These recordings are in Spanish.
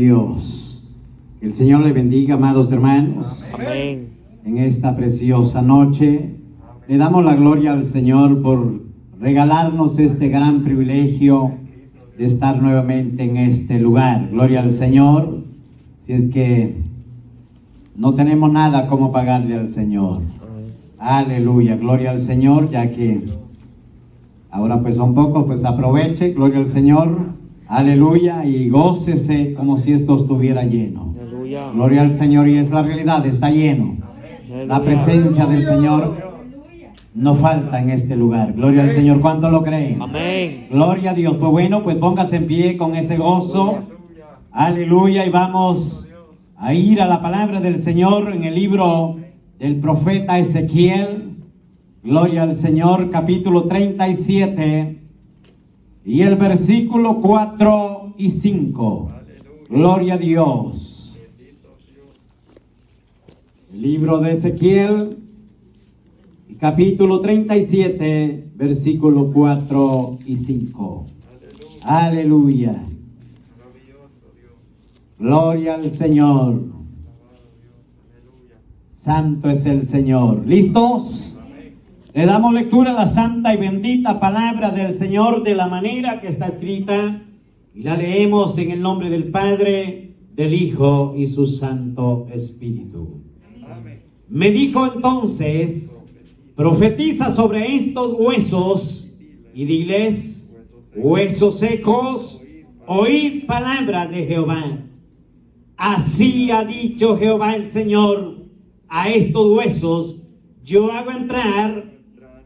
Dios. Que el Señor le bendiga, amados hermanos. Amén. En esta preciosa noche le damos la gloria al Señor por regalarnos este gran privilegio de estar nuevamente en este lugar. Gloria al Señor. Si es que no tenemos nada como pagarle al Señor. Aleluya, gloria al Señor, ya que ahora pues son pocos, pues aproveche, gloria al Señor. Aleluya, y gócese como si esto estuviera lleno. Aleluya. Gloria al Señor, y es la realidad, está lleno. La presencia del Señor no falta en este lugar. Gloria al Señor, ¿cuánto lo creen? Amén. Gloria a Dios. Pues bueno, pues póngase en pie con ese gozo. Aleluya, y vamos a ir a la palabra del Señor en el libro del profeta Ezequiel. Gloria al Señor, capítulo 37. Y el versículo 4 y 5. Gloria a Dios. El libro de Ezequiel, capítulo 37, versículo 4 y 5. Aleluya. Gloria al Señor. Santo es el Señor. ¿Listos? Le damos lectura a la santa y bendita palabra del Señor de la manera que está escrita, y la leemos en el nombre del Padre, del Hijo y su Santo Espíritu. Amén. Me dijo entonces: profetiza sobre estos huesos y diles: huesos secos, oíd palabra de Jehová. Así ha dicho Jehová el Señor: a estos huesos yo hago entrar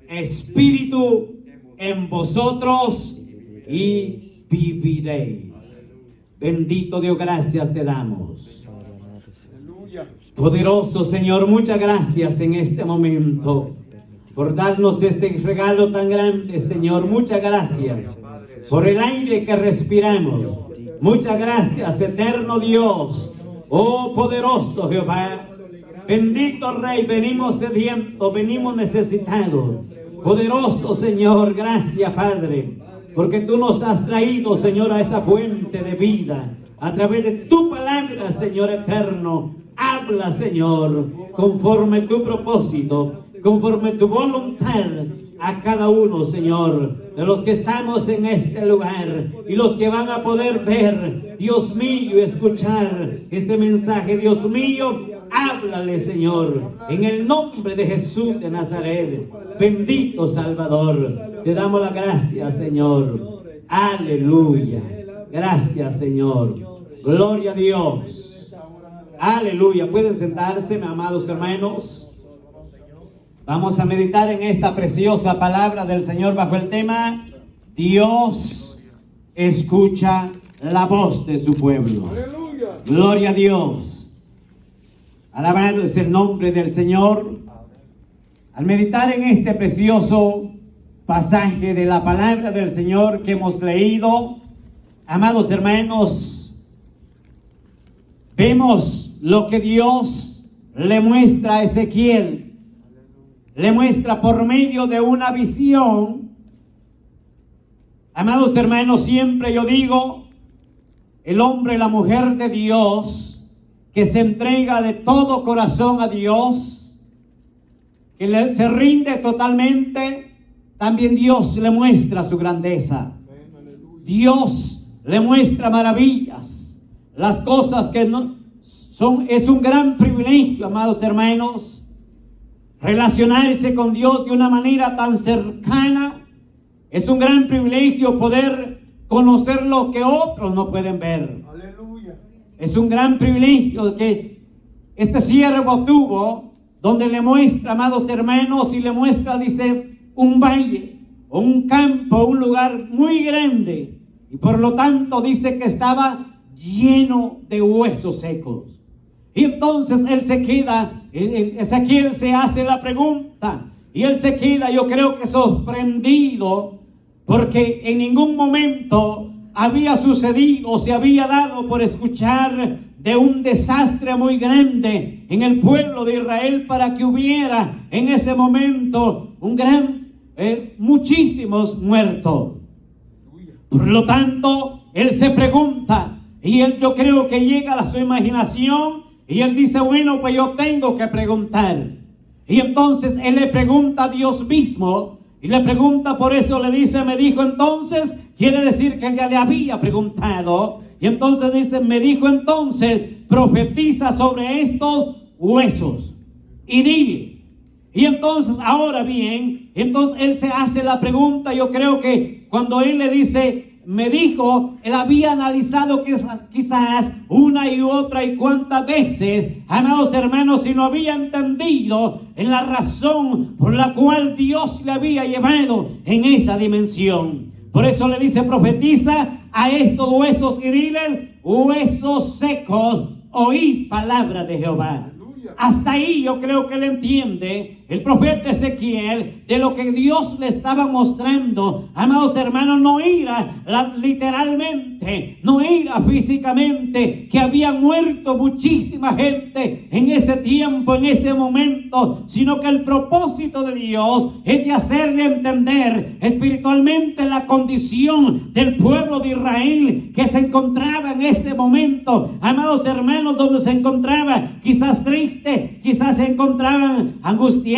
espíritu en vosotros y viviréis. Bendito Dios, gracias te damos. Poderoso Señor, muchas gracias en este momento por darnos este regalo tan grande, Señor. Muchas gracias por el aire que respiramos. Muchas gracias, eterno Dios. Oh poderoso Jehová, bendito Rey, venimos sedientos, venimos necesitados. Poderoso Señor, gracias Padre, porque tú nos has traído, Señor, a esa fuente de vida, a través de tu palabra, Señor eterno. Habla, Señor, conforme tu propósito, conforme tu voluntad, a cada uno, Señor, de los que estamos en este lugar y los que van a poder ver, Dios mío, y escuchar este mensaje. Dios mío, háblale, Señor, en el nombre de Jesús de Nazaret. Bendito Salvador, te damos la gracia, Señor. Aleluya. Gracias, Señor. Gloria a Dios. Aleluya. Pueden sentarse, mis amados hermanos. Vamos a meditar en esta preciosa palabra del Señor bajo el tema: Dios escucha la voz de su pueblo. Aleluya. Gloria a Dios. Alabado es el nombre del Señor. Al meditar en este precioso pasaje de la palabra del Señor que hemos leído, amados hermanos, vemos lo que Dios le muestra a Ezequiel. Le muestra por medio de una visión. Amados hermanos, siempre yo digo, el hombre y la mujer de Dios, que se entrega de todo corazón a Dios, que se rinde totalmente, también Dios le muestra su grandeza. Dios le muestra maravillas, las cosas que no son. Es un gran privilegio, amados hermanos, relacionarse con Dios de una manera tan cercana. Es un gran privilegio poder conocer lo que otros no pueden ver. Aleluya. Es un gran privilegio que este siervo tuvo, donde le muestra, amados hermanos, y le muestra, dice, un valle, o un campo, un lugar muy grande, y por lo tanto dice que estaba lleno de huesos secos. Y entonces él se queda, Ezequiel se hace la pregunta, y él se queda, yo creo que sorprendido, porque en ningún momento había sucedido, se había dado por escuchar de un desastre muy grande en el pueblo de Israel, para que hubiera en ese momento un gran, muchísimos muertos. Por lo tanto, él se pregunta, Y él, yo creo que llega a su imaginación y él dice, bueno, pues yo tengo que preguntar. Y entonces él le pregunta a Dios mismo, y le pregunta, por eso le dice, me dijo entonces, quiere decir que ya le había preguntado. Y entonces dice, me dijo entonces, profetiza sobre estos huesos y dile. Y entonces, ahora bien, entonces él se hace la pregunta. Yo creo que cuando él le dice, me dijo, él había analizado quizás una y otra y cuántas veces, amados hermanos, y no había entendido en la razón por la cual Dios le había llevado en esa dimensión. Por eso le dice, profetiza a estos huesos y diles, huesos secos, oíd palabra de Jehová. Hasta ahí yo creo que él entiende, el profeta Ezequiel, de lo que Dios le estaba mostrando. Amados hermanos, no era literalmente, no era físicamente, que había muerto muchísima gente en ese tiempo, en ese momento, sino que el propósito de Dios es de hacerle entender espiritualmente la condición del pueblo de Israel que se encontraba en ese momento. Amados hermanos, donde se encontraba quizás triste, quizás se encontraban angustiados,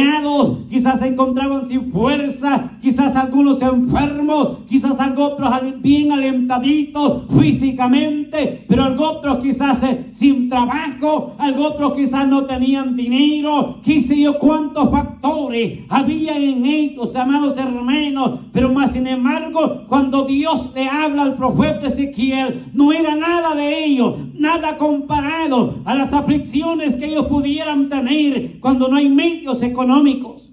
quizás se encontraban sin fuerza, quizás algunos enfermos, quizás otros bien alentaditos físicamente, pero otros quizás sin trabajo, otros quizás no tenían dinero, qué sé yo cuántos factores había en ellos, amados hermanos. Pero más sin embargo, cuando Dios le habla al profeta Ezequiel, no era nada de ello, nada comparado a las aflicciones que ellos pudieran tener cuando no hay medios económicos.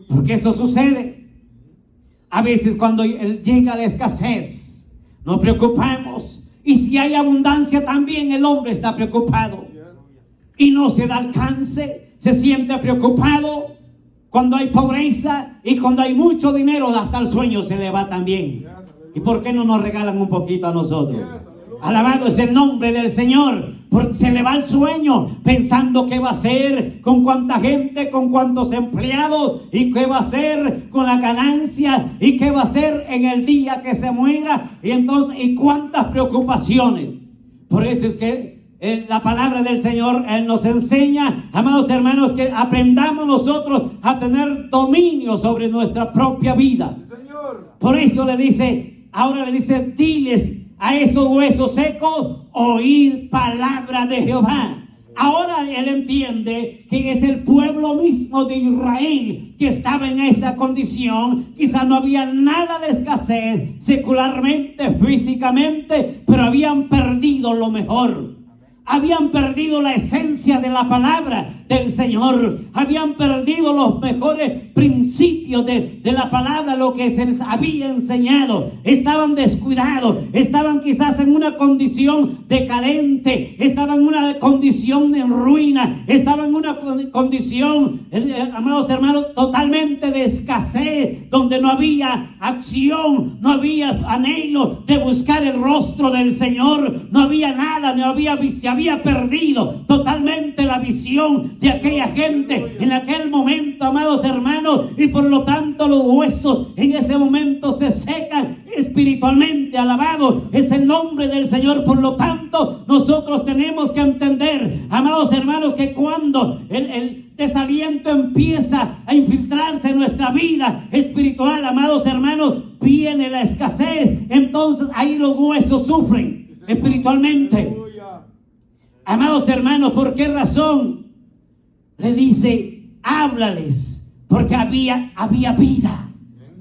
Porque eso sucede. A veces cuando llega la escasez, nos preocupamos. Y si hay abundancia también el hombre está preocupado. Y no se da alcance, se siente preocupado. Cuando hay pobreza y cuando hay mucho dinero, hasta el sueño se le va también. ¿Y por qué no nos regalan un poquito a nosotros? Alabado es el nombre del Señor. Porque se le va el sueño pensando qué va a hacer, con cuánta gente, con cuántos empleados, y qué va a hacer con la ganancia, y qué va a hacer en el día que se muera, y entonces, y cuántas preocupaciones. Por eso es que la palabra del Señor nos enseña, amados hermanos, que aprendamos nosotros a tener dominio sobre nuestra propia vida. Por eso le dice, ahora le dice, diles a esos huesos secos, oíd palabra de Jehová. Ahora él entiende que es el pueblo mismo de Israel que estaba en esa condición. Quizás no había nada de escasez secularmente, físicamente, pero habían perdido lo mejor. Habían perdido la esencia de la palabra del Señor. Habían perdido los mejores principios de la palabra, lo que se les había enseñado. Estaban descuidados. Estaban quizás en una condición decadente. Estaban en una condición en ruina. Estaban en una condición, amados hermanos, totalmente de escasez, donde no había acción, no había anhelo de buscar el rostro del Señor. No había nada, no había visión. Había perdido totalmente la visión de aquella gente en aquel momento, amados hermanos, y por lo tanto los huesos en ese momento se secan espiritualmente. Alabado es el nombre del Señor. Por lo tanto, nosotros tenemos que entender, amados hermanos, que cuando el desaliento empieza a infiltrarse en nuestra vida espiritual, amados hermanos, viene la escasez. Entonces ahí los huesos sufren espiritualmente. Amados hermanos, ¿por qué razón? Le dice, háblales, porque había vida.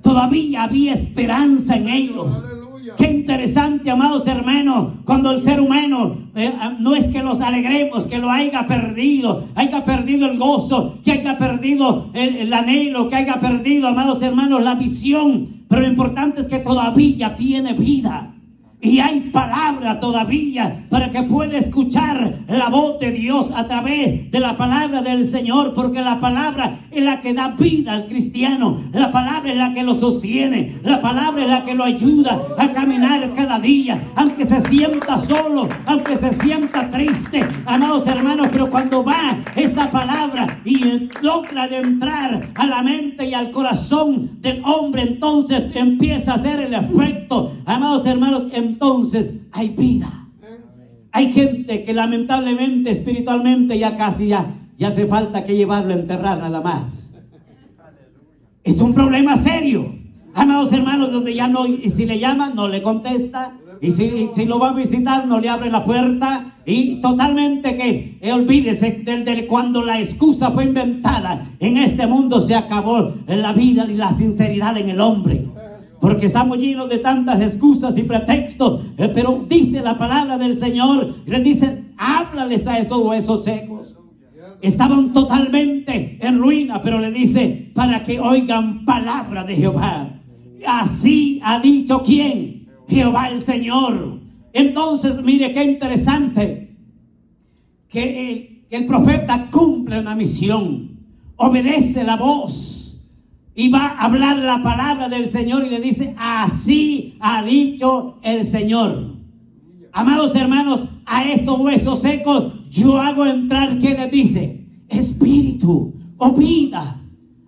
Todavía había esperanza en ellos. Qué interesante, amados hermanos, cuando el ser humano, no es que los alegremos, que lo haya perdido el gozo, que haya perdido el anhelo, que haya perdido, amados hermanos, la visión. Pero lo importante es que todavía tiene vida. Y hay palabra todavía para que pueda escuchar la voz de Dios a través de la palabra del Señor, porque la palabra es la que da vida al cristiano. La palabra es la que lo sostiene. La palabra es la que lo ayuda a caminar cada día, aunque se sienta solo, aunque se sienta triste, amados hermanos. Pero cuando va esta palabra y logra de entrar a la mente y al corazón del hombre, entonces empieza a hacer el efecto, amados hermanos. Entonces hay vida. Hay gente que lamentablemente espiritualmente ya casi ya hace falta que llevarlo a enterrar nada más. Es un problema serio. Amados hermanos, donde ya no, y si le llaman, no le contesta. Y si lo va a visitar, no le abre la puerta. Y totalmente que olvídese de cuando la excusa fue inventada. En este mundo se acabó la vida y la sinceridad en el hombre. Porque estamos llenos de tantas excusas y pretextos. Pero dice la palabra del Señor, le dice, háblales a esos huesos secos. Estaban totalmente en ruina, pero le dice, para que oigan palabra de Jehová. Así ha dicho ¿quién? Jehová el Señor. Entonces, mire qué interesante, que el profeta cumple una misión, obedece la voz y va a hablar la palabra del Señor y le dice, así ha dicho el Señor. Amados hermanos, a estos huesos secos yo hago entrar, ¿qué les dice? Espíritu o vida.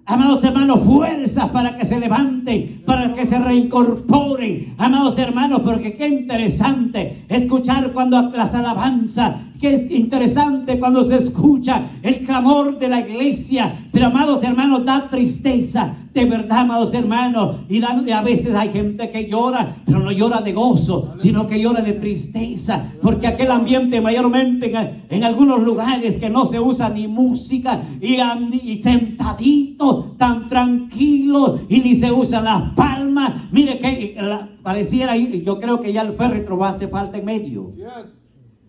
Amados hermanos, fuerzas para que se levanten, para que se reincorporen. Amados hermanos, porque qué interesante escuchar cuando las alabanzas, qué interesante cuando se escucha el clamor de la iglesia. Pero amados hermanos, da tristeza, de verdad, amados hermanos. Y a veces hay gente que llora, pero no llora de gozo, sino que llora de tristeza. Porque aquel ambiente mayormente en algunos lugares que no se usa ni música y sentadito, tan tranquilo, y ni se usa las palmas. Mire que pareciera, yo creo que ya el féretro va a hacer falta en medio.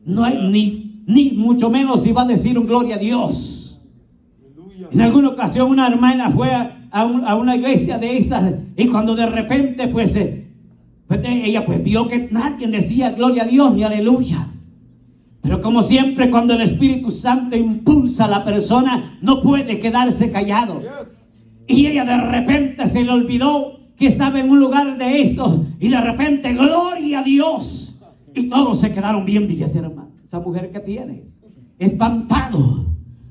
No hay ni mucho menos si va a decir un gloria a Dios. En alguna ocasión una hermana fue a una iglesia de esas, y cuando de repente pues ella pues vio que nadie decía gloria a Dios ni aleluya. Pero como siempre, cuando el Espíritu Santo impulsa a la persona, no puede quedarse callado. Y ella de repente se le olvidó que estaba en un lugar de esos, y de repente gloria a Dios, y todos se quedaron viendo. Y hermano, esa mujer que tiene, espantado,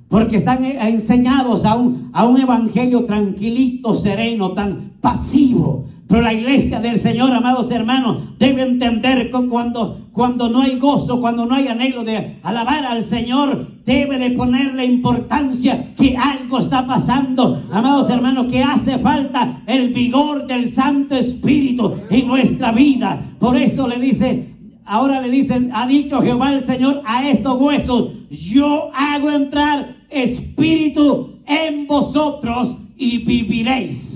porque están enseñados a un evangelio tranquilito, sereno, tan pasivo. Pero la iglesia del Señor, amados hermanos, debe entender que cuando no hay gozo, cuando no hay anhelo de alabar al Señor, debe de ponerle importancia que algo está pasando, amados hermanos, que hace falta el vigor del Santo Espíritu en nuestra vida. Por eso le dice, ahora le dicen, ha dicho Jehová el Señor a estos huesos, yo hago entrar espíritu en vosotros y viviréis.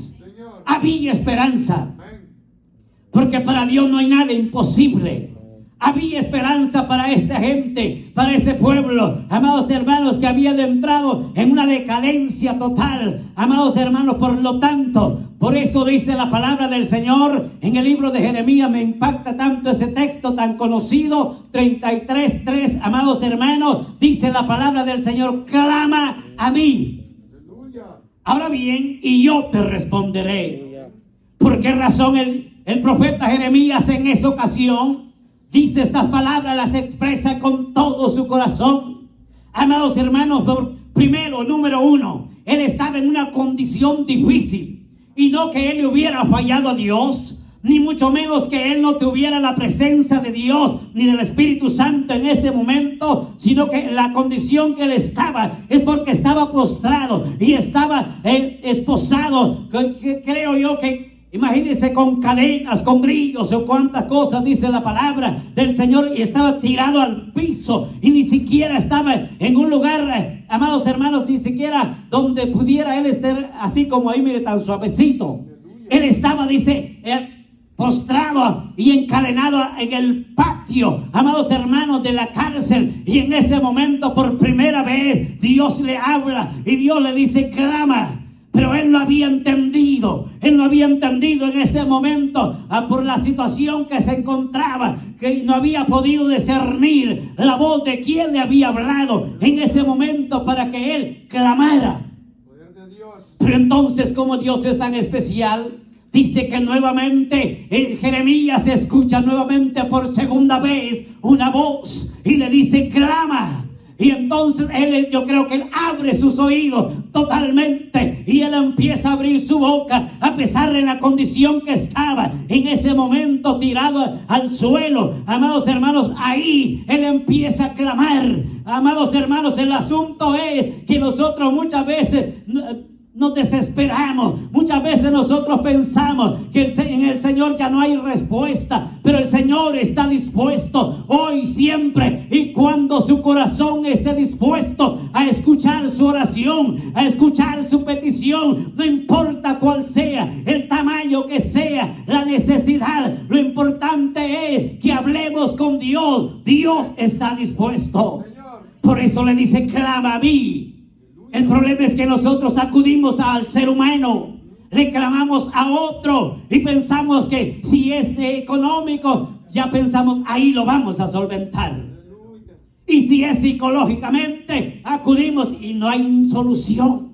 Había esperanza, porque para Dios no hay nada imposible. Había esperanza para esta gente, para ese pueblo, amados hermanos, que había entrado en una decadencia total, amados hermanos. Por lo tanto, por eso dice la palabra del Señor en el libro de Jeremías. Me impacta tanto ese texto tan conocido, 33:3, amados hermanos, dice la palabra del Señor, clama a mí. Ahora bien, y yo te responderé. ¿Por qué razón el profeta Jeremías en esa ocasión dice estas palabras, las expresa con todo su corazón? Amados hermanos, primero, número uno, él estaba en una condición difícil, y no que él le hubiera fallado a Dios, ni mucho menos que él no tuviera la presencia de Dios ni del Espíritu Santo en ese momento, sino que la condición que él estaba es porque estaba postrado y estaba esposado, creo yo que, imagínense, con cadenas, con grillos o cuántas cosas dice la palabra del Señor, y estaba tirado al piso, y ni siquiera estaba en un lugar, amados hermanos, ni siquiera donde pudiera él estar así como ahí, mire, tan suavecito. Él estaba, dice, postrado y encadenado en el patio, amados hermanos, de la cárcel. Y en ese momento, por primera vez, Dios le habla y Dios le dice, clama. Pero él no había entendido en ese momento, por la situación que se encontraba, que no había podido discernir la voz de quien le había hablado en ese momento para que él clamara. Pero entonces, como Dios es tan especial, dice que nuevamente en Jeremías se escucha nuevamente por segunda vez una voz y le dice, clama. Y entonces yo creo que él abre sus oídos totalmente y él empieza a abrir su boca, a pesar de la condición que estaba en ese momento tirado al suelo. Amados hermanos, ahí él empieza a clamar. Amados hermanos, el asunto es que nosotros muchas veces nos desesperamos. Muchas veces nosotros pensamos que en el Señor ya no hay respuesta, pero el Señor está dispuesto hoy, siempre y cuando su corazón esté dispuesto a escuchar su oración, a escuchar su petición, no importa cuál sea el tamaño que sea la necesidad. Lo importante es que hablemos con Dios. Dios está dispuesto. Por eso le dice: clama a mí. El problema es que nosotros acudimos al ser humano, le clamamos a otro y pensamos que si es económico, ya pensamos ahí lo vamos a solventar. Y si es psicológicamente, acudimos y no hay solución.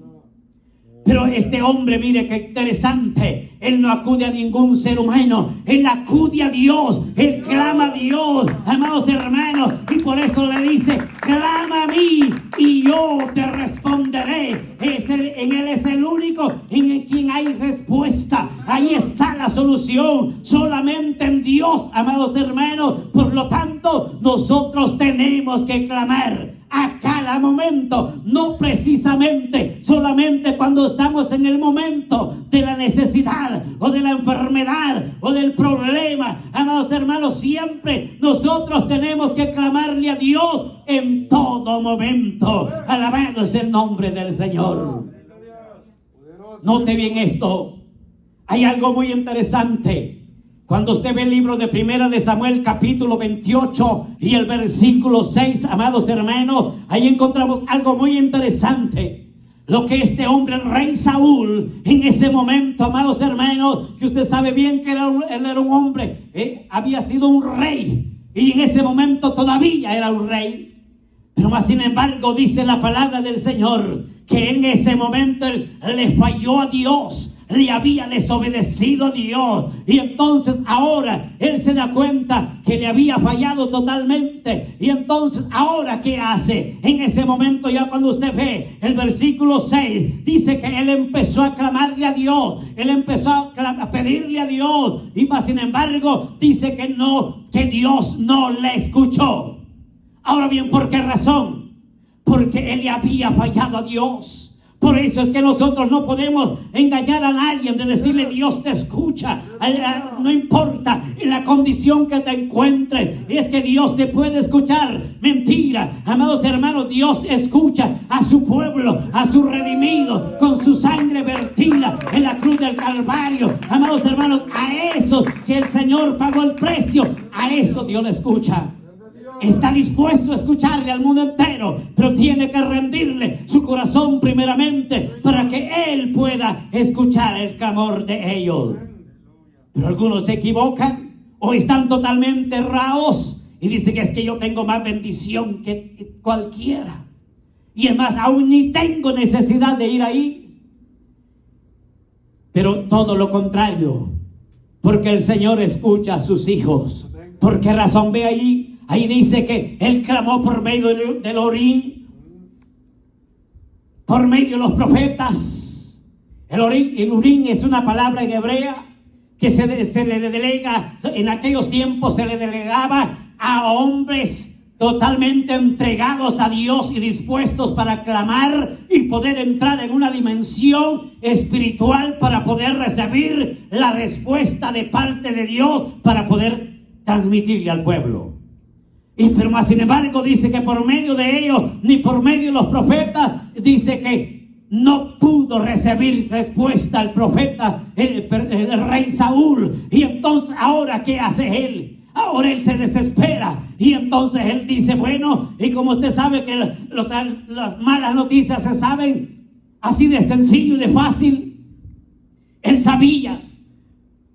Pero este hombre, mire qué interesante, él no acude a ningún ser humano, él acude a Dios, él clama a Dios, amados hermanos, y por eso le dice: clama a mí y yo te responderé. En él es el único en quien hay respuesta, ahí está la solución, solamente en Dios, amados hermanos. Por lo tanto, nosotros tenemos que clamar a cada momento, no precisamente solamente cuando estamos en el momento de la necesidad o de la enfermedad o del problema. Amados hermanos, siempre nosotros tenemos que clamarle a Dios en todo momento. Alabado es el nombre del Señor. Note bien esto, hay algo muy interesante. Cuando usted ve el libro de Primera de Samuel, capítulo 28 y el versículo 6, amados hermanos, ahí encontramos algo muy interesante. Lo que este hombre, el rey Saúl, en ese momento, amados hermanos, que usted sabe bien que él era un hombre, había sido un rey, y en ese momento todavía era un rey. Pero más sin embargo, dice la palabra del Señor, que en ese momento él le falló a Dios. Le había desobedecido a Dios, y entonces ahora él se da cuenta que le había fallado totalmente. Y entonces ahora ¿qué hace? En ese momento, ya cuando usted ve el versículo 6, dice que él empezó a clamarle a Dios, él empezó a pedirle a Dios, y más sin embargo dice que Dios no le escuchó. Ahora bien, ¿por qué razón? Porque él le había fallado a Dios. Por eso es que nosotros no podemos engañar a nadie de decirle: Dios te escucha. No importa en la condición que te encuentres, es que Dios te puede escuchar. Mentira, amados hermanos, Dios escucha a su pueblo, a sus redimidos, con su sangre vertida en la cruz del Calvario. Amados hermanos, a esos que el Señor pagó el precio, a eso Dios le escucha. Está dispuesto a escucharle al mundo entero, pero tiene que rendirle su corazón primeramente para que Él pueda escuchar el clamor de ellos. Pero algunos se equivocan o están totalmente errados y dicen que es que yo tengo más bendición que cualquiera. Y es más, aún ni tengo necesidad de ir ahí. Pero todo lo contrario, porque el Señor escucha a sus hijos. ¿Por qué razón? Ve ahí. Ahí dice que él clamó por medio del Urim, por medio de los profetas. El Urim es una palabra en hebrea que se le delega, en aquellos tiempos se le delegaba a hombres totalmente entregados a Dios y dispuestos para clamar y poder entrar en una dimensión espiritual para poder recibir la respuesta de parte de Dios, para poder transmitirle al pueblo. Pero más sin embargo dice que por medio de ellos, ni por medio de los profetas, dice que no pudo recibir respuesta al profeta, el rey Saúl. Y entonces ahora ¿qué hace él? Ahora él se desespera y entonces él dice: bueno, y como usted sabe que las malas noticias se saben así de sencillo y de fácil, él sabía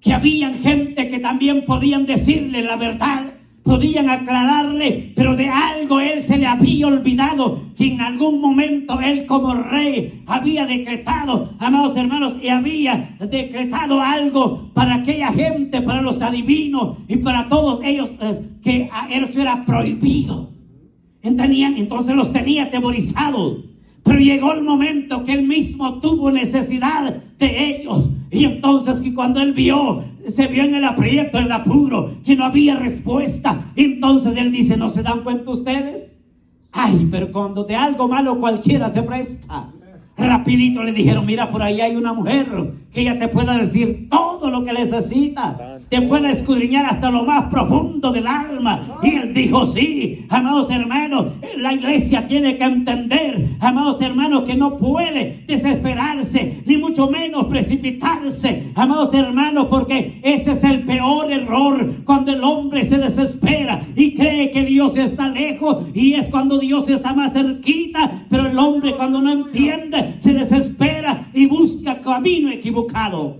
que habían gente que también podían decirle la verdad, podían aclararle, pero de algo él se le había olvidado, que en algún momento él como rey había decretado, amados hermanos, y había decretado algo para aquella gente, para los adivinos y para todos ellos, que eso era prohibido. Entonces los tenía atemorizados. Pero llegó el momento que él mismo tuvo necesidad de ellos. Y entonces cuando él se vio en el aprieto, en el apuro, que no había respuesta. Entonces él dice, ¿no se dan cuenta ustedes? Ay, pero cuando de algo malo cualquiera se presta. Rapidito le dijeron, mira, por ahí hay una mujer que ella te pueda decir todo lo que necesita, te puede escudriñar hasta lo más profundo del alma. Y él dijo, sí, amados hermanos, la iglesia tiene que entender, amados hermanos, que no puede desesperarse, ni mucho menos precipitarse, amados hermanos, porque ese es el peor error, cuando el hombre se desespera y cree que Dios está lejos, y es cuando Dios está más cerquita. Pero el hombre, cuando no entiende, se desespera y busca camino equivocado.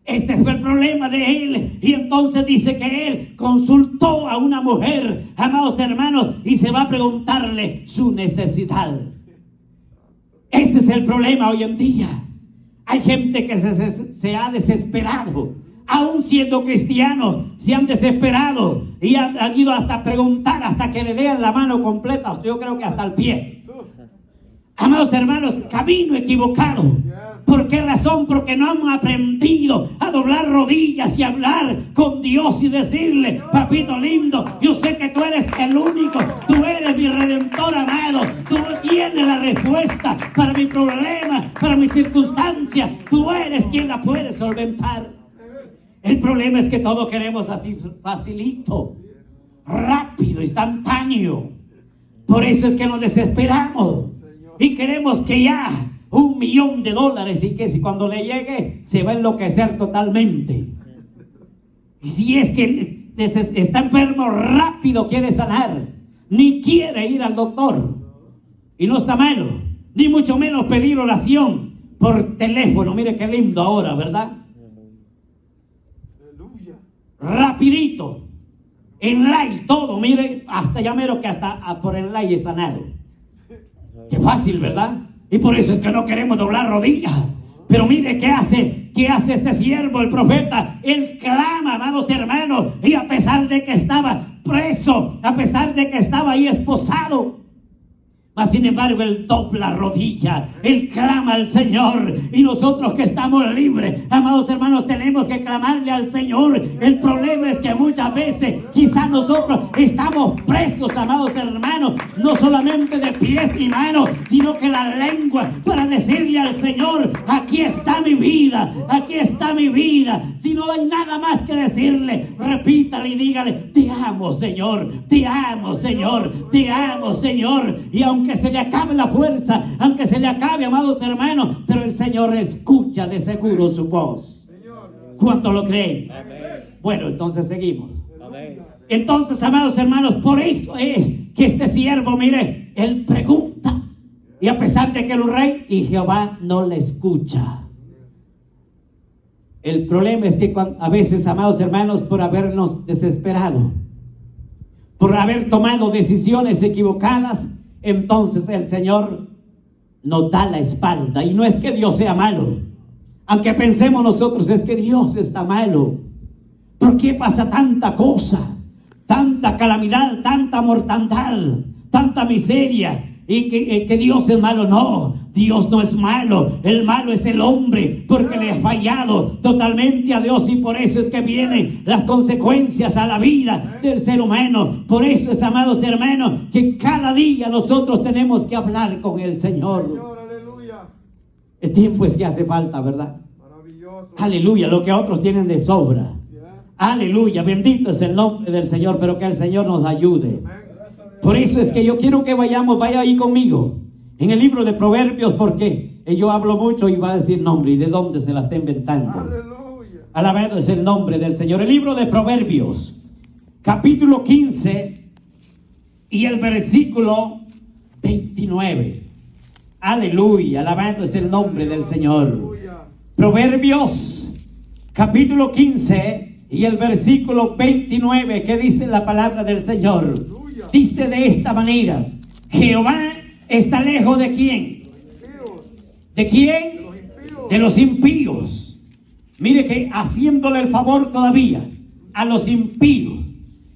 Este fue el problema de él. Y entonces dice que él consultó a una mujer, amados hermanos, y se va a preguntarle su necesidad. Ese es el problema hoy en día. Hay gente que se ha desesperado. Aún siendo cristianos, se han desesperado y han ido hasta preguntar, hasta que le lean la mano completa, yo creo que hasta el pie. Amados hermanos, camino equivocado. ¿Por qué razón? Porque no hemos aprendido a doblar rodillas y hablar con Dios y decirle, papito lindo, yo sé que tú eres el único, tú eres mi redentor amado, tú tienes la respuesta para mi problema, para mi circunstancia, tú eres quien la puede solventar. El problema es que todo queremos así facilito, rápido, instantáneo. Por eso es que nos desesperamos. Y queremos que ya $1,000,000 y que si cuando le llegue se va a enloquecer totalmente. Y si es que está enfermo, rápido quiere sanar, ni quiere ir al doctor. Y no está malo, ni mucho menos pedir oración por teléfono. Mire qué lindo ahora, ¿verdad? Rapidito, en like, todo, mire, hasta ya mero que hasta por el like es sanado. Qué fácil, ¿verdad? Y por eso es que no queremos doblar rodillas. Pero mire qué hace este siervo, el profeta. Él clama, amados hermanos, y a pesar de que estaba preso, a pesar de que estaba ahí esposado, mas sin embargo él dobla rodilla, él clama al Señor. Y nosotros que estamos libres, amados hermanos, tenemos que clamarle al Señor. El problema es que muchas veces quizás nosotros estamos presos, amados hermanos, no solamente de pies y manos, sino que la lengua, para decirle al Señor, aquí está mi vida, aquí está mi vida. Si no hay nada más que decirle, repítale y dígale, te amo Señor, te amo Señor, te amo Señor. Y aunque se le acabe la fuerza, aunque se le acabe, amados hermanos, pero el Señor escucha de seguro su voz. ¿Cuánto lo creen? Bueno, entonces seguimos. Entonces, amados hermanos, por eso es que este siervo, mire, él pregunta, y a pesar de que el rey y Jehová no le escucha. El problema es que a veces, amados hermanos, por habernos desesperado, por haber tomado decisiones equivocadas, entonces el Señor nos da la espalda. Y no es que Dios sea malo, aunque pensemos nosotros es que Dios está malo. ¿Por qué pasa tanta cosa, tanta calamidad, tanta mortandad, tanta miseria? Y que Dios es malo. No, Dios no es malo. El malo es el hombre, porque le ha fallado totalmente a Dios, y por eso es que vienen las consecuencias a la vida del ser humano. Por eso es, amados hermanos, que cada día nosotros tenemos que hablar con el Señor. El tiempo es que hace falta, ¿verdad? Aleluya, lo que otros tienen de sobra. Aleluya, bendito es el nombre del Señor, pero que el Señor nos ayude. Por eso es que yo quiero que vaya ahí conmigo en el libro de Proverbios, porque yo hablo mucho y va a decir nombre y de dónde se la está inventando. Aleluya. Alabado es el nombre del Señor. El libro de Proverbios, capítulo 15 y el versículo 29. Aleluya, alabado es el nombre del Señor. Proverbios, capítulo 15 y el versículo 29, que dice la palabra del Señor. Dice de esta manera: Jehová está lejos de quién. ¿De quién? De los impíos. Mire que haciéndole el favor todavía a los impíos.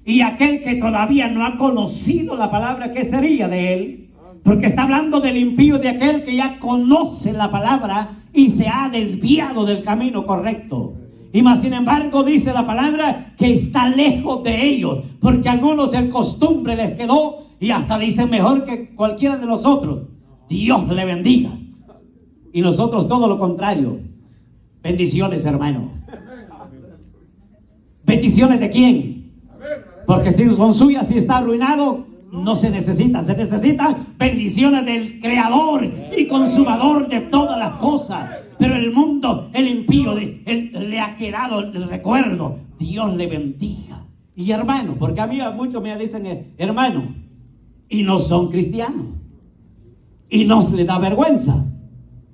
y aquel que todavía no ha conocido la palabra, ¿qué sería de él? Porque está hablando del impío, de aquel que ya conoce la palabra y se ha desviado del camino correcto. Y más sin embargo dice la palabra que está lejos de ellos, porque a algunos el costumbre les quedó y hasta dicen mejor que cualquiera de nosotros. Dios le bendiga. Y nosotros todo lo contrario. Bendiciones, hermano. ¿Bendiciones de quién? Porque si son suyas y está arruinado, no se necesitan. Se necesitan bendiciones del Creador y Consumador de todas las cosas. Pero el mundo, el impío, le ha quedado el recuerdo. Dios le bendiga. Y hermano, porque a mí muchos me dicen hermano, y no son cristianos. Y nos le da vergüenza.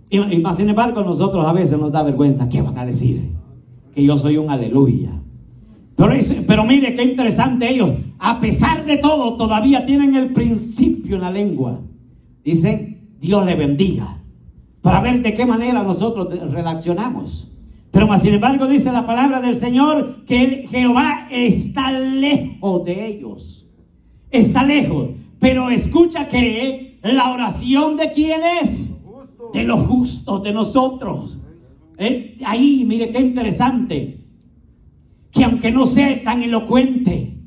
Y más sin embargo, a nosotros a veces nos da vergüenza. ¿Qué van a decir? Que yo soy un aleluya. Pero mire qué interesante, ellos, a pesar de todo, todavía tienen el principio en la lengua. Dicen, Dios le bendiga. Para ver de qué manera nosotros redaccionamos. Pero más sin embargo, dice la palabra del Señor que Jehová está lejos de ellos. Está lejos. Pero escucha que la oración de quién es. De los justos, de nosotros. Ahí, mire qué interesante. Que aunque no sea tan elocuente,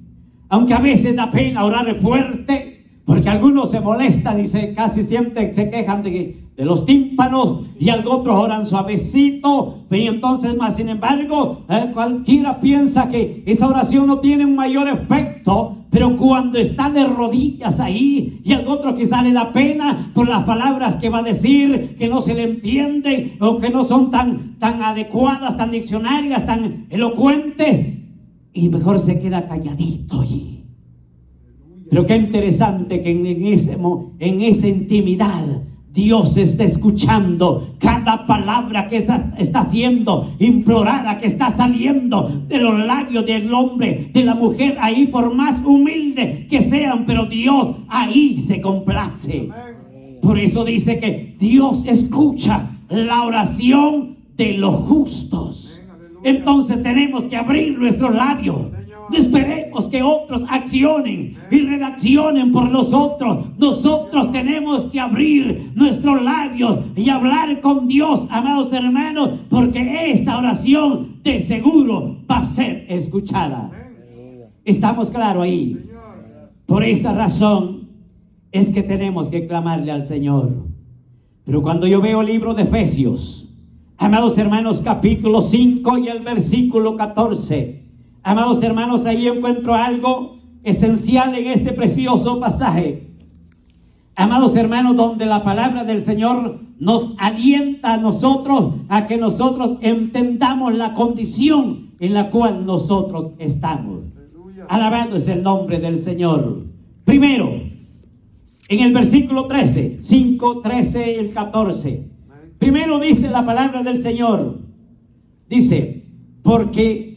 aunque a veces da pena orar fuerte, porque algunos se molestan y casi siempre se quejan de los tímpanos, y otros oran suavecito, y entonces más sin embargo, cualquiera piensa que esa oración no tiene un mayor efecto. Pero cuando está de rodillas ahí, y al otro quizá le da pena por las palabras que va a decir, que no se le entiende, o que no son tan adecuadas, tan diccionarias, tan elocuentes, y mejor se queda calladito allí. Pero qué interesante que en esa intimidad Dios está escuchando cada palabra que está siendo implorada, que está saliendo de los labios del hombre, de la mujer, ahí por más humilde que sean, pero Dios ahí se complace. Por eso dice que Dios escucha la oración de los justos. Entonces tenemos que abrir nuestros labios. No esperemos que otros accionen y redaccionen por nosotros. Nosotros tenemos que abrir nuestros labios y hablar con Dios, amados hermanos, porque esa oración de seguro va a ser escuchada. ¿Estamos claros ahí? Por esa razón es que tenemos que clamarle al Señor. Pero cuando yo veo el libro de Efesios, amados hermanos, capítulo 5 y el versículo 14, amados hermanos, ahí encuentro algo esencial en este precioso pasaje. Amados hermanos, donde la palabra del Señor nos alienta a nosotros a que nosotros entendamos la condición en la cual nosotros estamos. Alabado es el nombre del Señor. Primero, en el versículo 13, 5, 13 y el 14. Primero dice la palabra del Señor. Dice, porque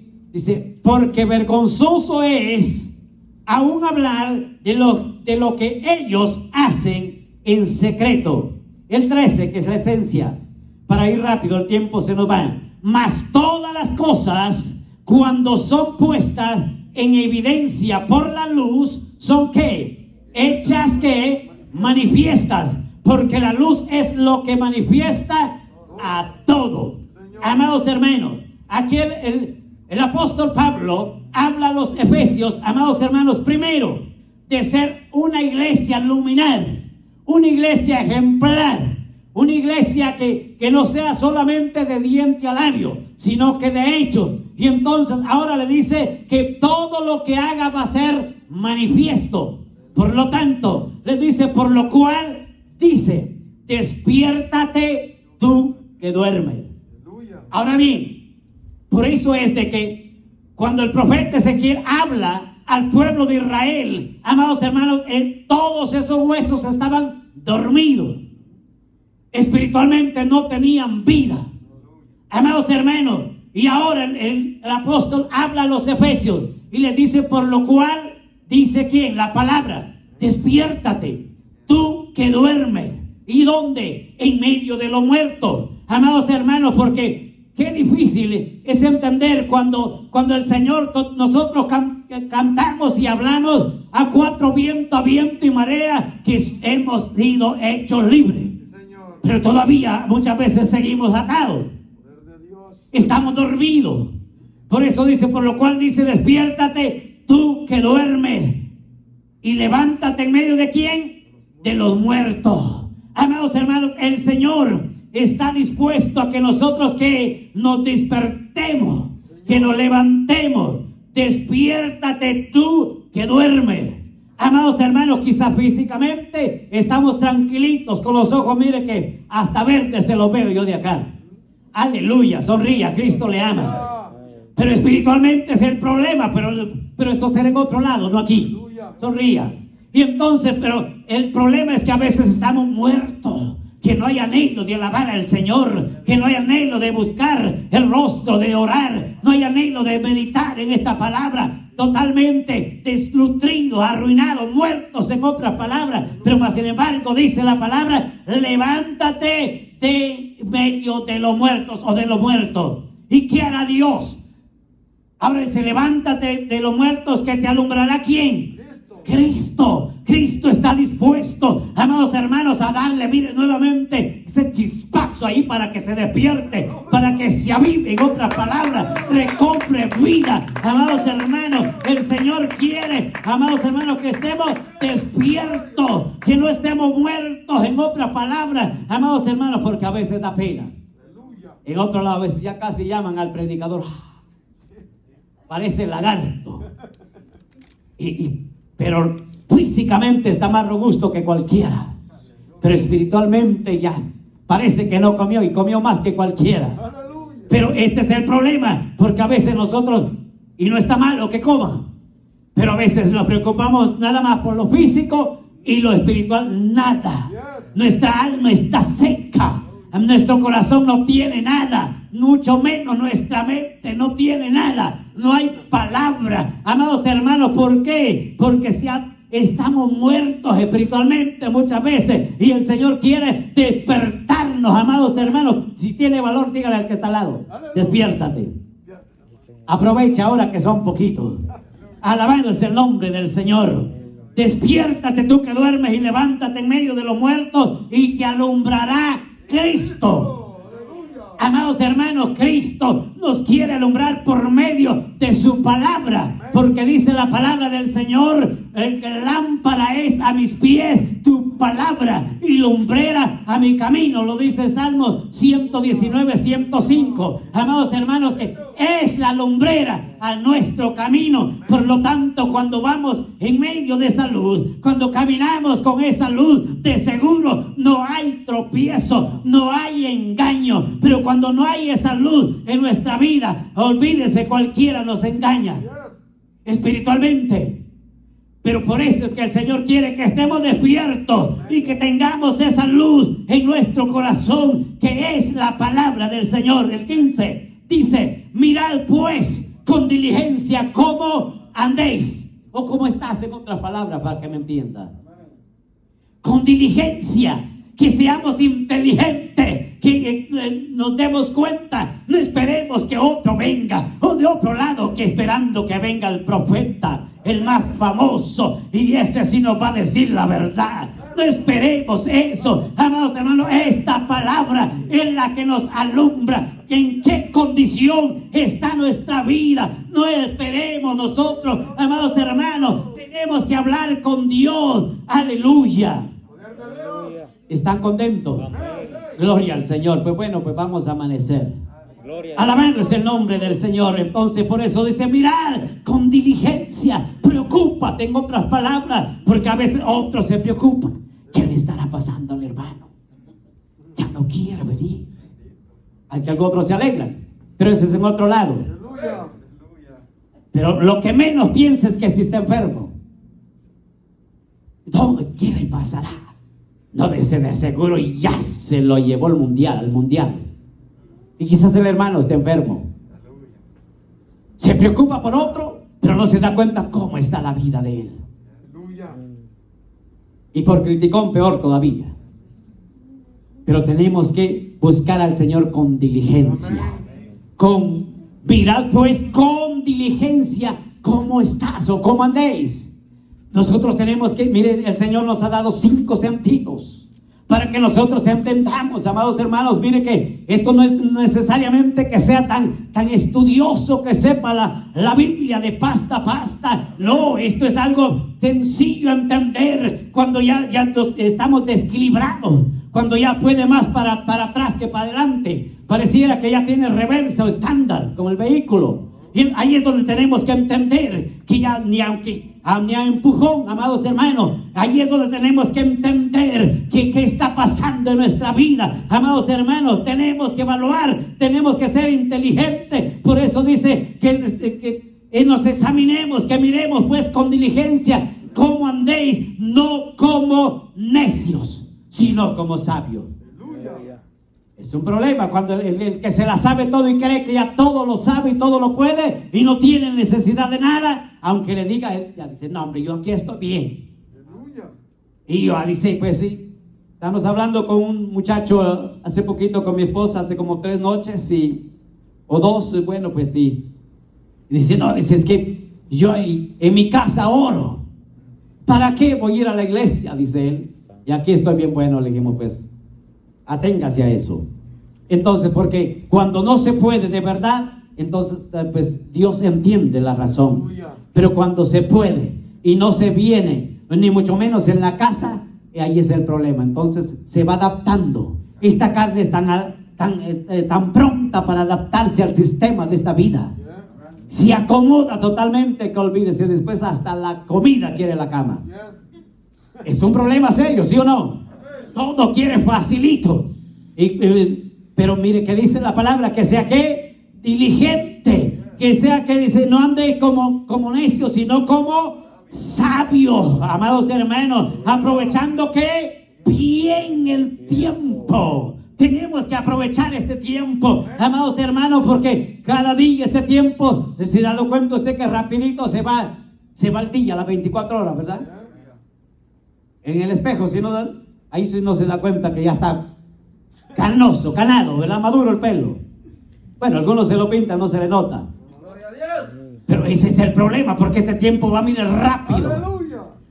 vergonzoso es aún hablar de lo que ellos hacen en secreto. El 13, que es la esencia. Para ir rápido, el tiempo se nos va. Mas todas las cosas, cuando son puestas en evidencia por la luz, son ¿qué? Hechas ¿qué? Manifiestas. Porque la luz es lo que manifiesta a todo. Amados hermanos, aquí el apóstol Pablo habla a los efesios, amados hermanos, primero de ser una iglesia luminar, una iglesia ejemplar, una iglesia que no sea solamente de diente a labio, sino que de hecho. Y entonces ahora le dice que todo lo que haga va a ser manifiesto. Por lo tanto, le dice, por lo cual dice, despiértate tú que duermes. Ahora bien, por eso es de que cuando el profeta Ezequiel habla al pueblo de Israel, amados hermanos, todos esos huesos estaban dormidos. Espiritualmente no tenían vida. Amados hermanos, y ahora el apóstol habla a los efesios y les dice, por lo cual, dice ¿quién? La palabra, despiértate, tú que duermes. ¿Y dónde? En medio de los muertos. Amados hermanos, porque qué difícil es entender cuando el Señor, nosotros cantamos y hablamos a cuatro vientos, a viento y marea, que hemos sido hechos libres. Pero todavía muchas veces seguimos atados. Estamos dormidos. Por eso dice, por lo cual dice, despiértate tú que duermes y levántate en medio de ¿quién? De los muertos. Amados hermanos, el Señor está dispuesto a que nosotros que nos despertemos, que nos levantemos. Despiértate tú que duermes. Amados hermanos, quizá físicamente estamos tranquilitos con los ojos, mire que hasta verde se los veo yo de acá. Aleluya, sonría, Cristo le ama. Pero espiritualmente es el problema, pero esto será en otro lado, no aquí. Sonría. Y entonces, pero el problema es que a veces estamos muertos, que no hay anhelo de alabar al Señor, que no hay anhelo de buscar el rostro, de orar, no hay anhelo de meditar en esta palabra. Totalmente destruidos, arruinados, muertos en otras palabras. Pero más sin embargo dice la palabra, levántate de medio de los muertos o de los muertos. ¿Y qué hará Dios? Ahora dice, levántate de los muertos, que te alumbrará ¿quién? Cristo. Cristo está dispuesto, amados hermanos, a darle, mire, nuevamente ese chispazo ahí para que se despierte, para que se avive, en otras palabras, recobre vida. Amados hermanos, el Señor quiere, amados hermanos, que estemos despiertos, que no estemos muertos, en otras palabras, amados hermanos, porque a veces da pena. En otro lado, a veces ya casi llaman al predicador, parece lagarto, pero físicamente está más robusto que cualquiera, pero espiritualmente ya parece que no comió y comió más que cualquiera. Pero este es el problema, porque a veces nosotros, y no está malo que coma, pero a veces nos preocupamos nada más por lo físico y lo espiritual nada. Nuestra alma está seca, nuestro corazón no tiene nada, mucho menos nuestra mente no tiene nada, no hay palabra. Amados hermanos, ¿por qué? Porque estamos muertos espiritualmente muchas veces y el Señor quiere despertarnos, amados hermanos. Si tiene valor, dígale al que está al lado, despiértate. Aprovecha ahora que son poquitos. Alabado es el nombre del Señor. Despiértate tú que duermes y levántate en medio de los muertos y te alumbrará Cristo. Amados hermanos, Cristo nos quiere alumbrar por medio de su palabra, porque dice la palabra del Señor, el que lámpara es a mis pies tu palabra y lumbrera a mi camino, lo dice Salmo 119, 105. Amados hermanos, es la lumbrera a nuestro camino. Por lo tanto, cuando vamos en medio de esa luz, cuando caminamos con esa luz, de seguro no hay tropiezo, no hay engaño. Pero cuando no hay esa luz en nuestra vida, olvídese, cualquiera nos engaña espiritualmente. Pero por eso es que el Señor quiere que estemos despiertos y que tengamos esa luz en nuestro corazón, que es la palabra del Señor. El 15 dice, mirad pues con diligencia cómo andéis, o cómo estás, en otras palabras, para que me entienda. Con diligencia, que seamos inteligentes, que nos demos cuenta, no esperemos que otro venga, o de otro lado, que esperando que venga el profeta, el más famoso, y ese sí nos va a decir la verdad. No esperemos eso, amados hermanos. Esta palabra es la que nos alumbra en qué condición está nuestra vida. No esperemos nosotros, amados hermanos, tenemos que hablar con Dios. Aleluya. ¿Están contentos? Gloria al Señor. Pues bueno, pues vamos a amanecer. Alabado es el nombre del Señor. Entonces por eso dice, mirad con diligencia, preocúpate, en otras palabras, porque a veces otros se preocupan. ¿Qué le estará pasando al hermano? Ya no quiere venir. Hay que otros se alegran, pero ese es en otro lado. Pero lo que menos piensa es que si está enfermo. ¿Qué le pasará? No, de seguro ya se lo llevó al mundial. Y quizás el hermano esté enfermo. Se preocupa por otro, pero no se da cuenta cómo está la vida de él. Y por criticón, peor todavía. Pero tenemos que buscar al Señor con diligencia. Mirad pues con diligencia ¿cómo estás o cómo andéis? Nosotros tenemos que, mire, el Señor nos ha dado 5 sentidos para que nosotros entendamos, amados hermanos. Mire que esto no es necesariamente que sea tan estudioso, que sepa la Biblia de pasta a pasta. No, esto es algo sencillo a entender cuando ya estamos desequilibrados, cuando ya puede más para atrás que para adelante. Pareciera que ya tiene reversa o estándar, como el vehículo. Y ahí es donde tenemos que entender que ya ni a empujón, amados hermanos, ahí es donde tenemos que entender que qué está pasando en nuestra vida, amados hermanos. Tenemos que evaluar, tenemos que ser inteligentes. Por eso dice que nos examinemos, que miremos pues con diligencia cómo andéis, no como necios, sino como sabios. Es un problema cuando el que se la sabe todo y cree que ya todo lo sabe y todo lo puede y no tiene necesidad de nada, aunque le diga, él ya dice, no hombre, yo aquí estoy bien. Y yo dice, pues sí, estamos hablando con un muchacho hace poquito con mi esposa, hace como 3 noches o 2, bueno, pues sí. Y dice, no, dice, es que yo en mi casa oro. ¿Para qué voy a ir a la iglesia? Dice él. Y aquí estoy bien bueno, le dijimos, pues aténgase a eso. Entonces, porque cuando no se puede de verdad, entonces pues Dios entiende la razón. Pero cuando se puede y no se viene, ni mucho menos en la casa, ahí es el problema. Entonces se va adaptando. Esta carne es tan pronta para adaptarse al sistema de esta vida. Se acomoda totalmente, que olvídese, después hasta la comida quiere la cama. Es un problema serio, ¿sí o no? Todo quiere facilito. Pero mire que dice la palabra, que sea que diligente, que sea que dice, no ande como necio, sino como sabio, amados hermanos, aprovechando que bien el tiempo. Tenemos que aprovechar este tiempo, amados hermanos, porque cada día este tiempo, se ha dado cuenta usted que rapidito se va el día, las 24 horas, ¿verdad? En el espejo, si no, ahí sí no se da cuenta que ya está canado, ¿verdad? Maduro el pelo. Bueno, algunos se lo pintan, no se le nota. Pero ese es el problema, porque este tiempo va a venir rápido.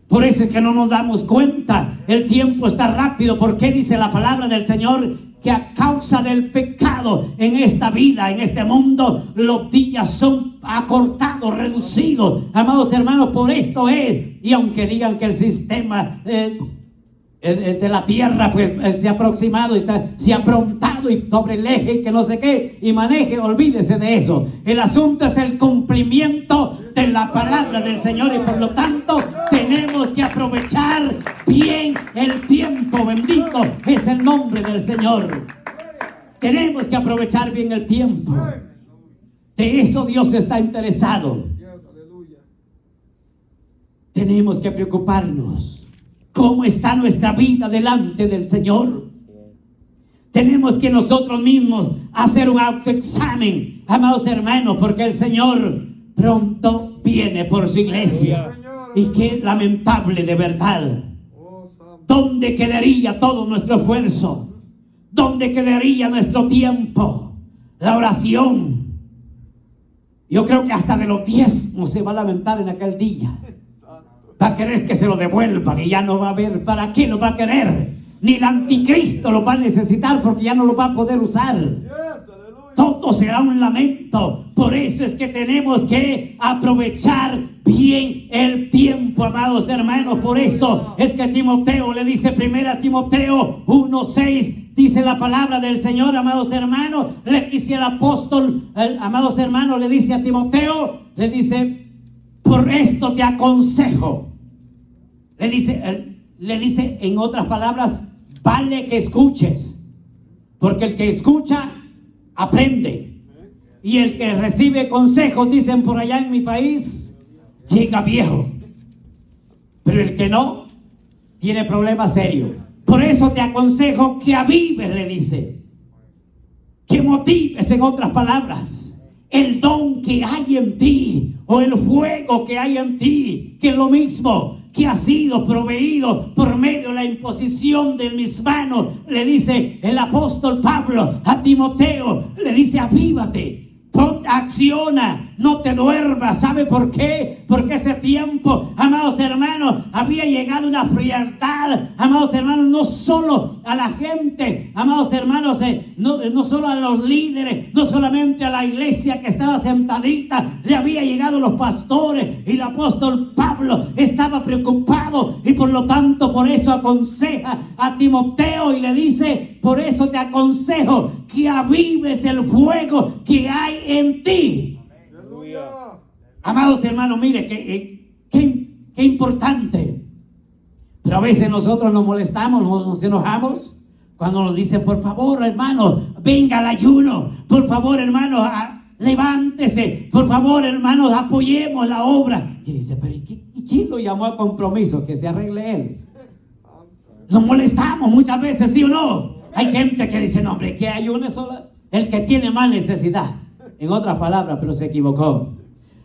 Por eso es que no nos damos cuenta. El tiempo está rápido. ¿Por qué dice la palabra del Señor? Que a causa del pecado en esta vida, en este mundo, los días son acortados, reducidos. Amados hermanos, por esto es. Y aunque digan que el sistema de la tierra pues se ha aproximado y se ha aprontado y sobre el eje que no sé qué y maneje, olvídese de eso. El asunto es el cumplimiento de la palabra del Señor, y por lo tanto tenemos que aprovechar bien el tiempo. Bendito es el nombre del Señor. Tenemos que aprovechar bien el tiempo. De eso Dios está interesado. Tenemos que preocuparnos. ¿Cómo está nuestra vida delante del Señor? Tenemos que nosotros mismos hacer un autoexamen, amados hermanos, porque el Señor pronto viene por su iglesia. Y qué lamentable, de verdad. ¿Dónde quedaría todo nuestro esfuerzo? ¿Dónde quedaría nuestro tiempo? La oración. Yo creo que hasta de los diezmos se va a lamentar en aquel día. Va a querer que se lo devuelvan y ya no va a haber para qué lo va a querer. Ni el anticristo lo va a necesitar, porque ya no lo va a poder usar. Todo será un lamento. Por eso es que tenemos que aprovechar bien el tiempo, amados hermanos. Por eso es que Timoteo le dice, 1 Timoteo 1:6, dice la palabra del Señor, amados hermanos. Le dice al apóstol, amados hermanos, le dice a Timoteo, le dice, por esto te aconsejo. Le dice en otras palabras, vale que escuches, porque el que escucha aprende, y el que recibe consejos, dicen por allá en mi país, llega viejo. Pero el que no, tiene problemas serios. Por eso te aconsejo que avives, le dice, que motives, en otras palabras, el don que hay en ti, o el fuego que hay en ti, que es lo mismo, que ha sido proveído por medio de la imposición de mis manos. Le dice el apóstol Pablo a Timoteo, le dice, avívate, acciona, no te duermas. ¿Sabe por qué? Porque ese tiempo, amados hermanos, había llegado una frialdad, amados hermanos, no solo a la gente, amados hermanos, no solo a los líderes, no solamente a la iglesia que estaba sentadita, le había llegado los pastores, y el apóstol Pablo estaba preocupado, y por lo tanto por eso aconseja a Timoteo y le dice: por eso te aconsejo que avives el fuego que hay en ti. Aleluya. Amados hermanos, mire qué importante. Pero a veces nosotros nos molestamos, nos enojamos cuando nos dicen: por favor, hermano, venga al ayuno. Por favor, hermano, levántese. Por favor, hermanos, apoyemos la obra. Y dice: pero ¿y quién lo llamó a compromiso? Que se arregle él. Nos molestamos muchas veces, ¿sí o no? Hay gente que dice: no, hombre, que ayune solo el que tiene más necesidad. En otras palabras, pero se equivocó.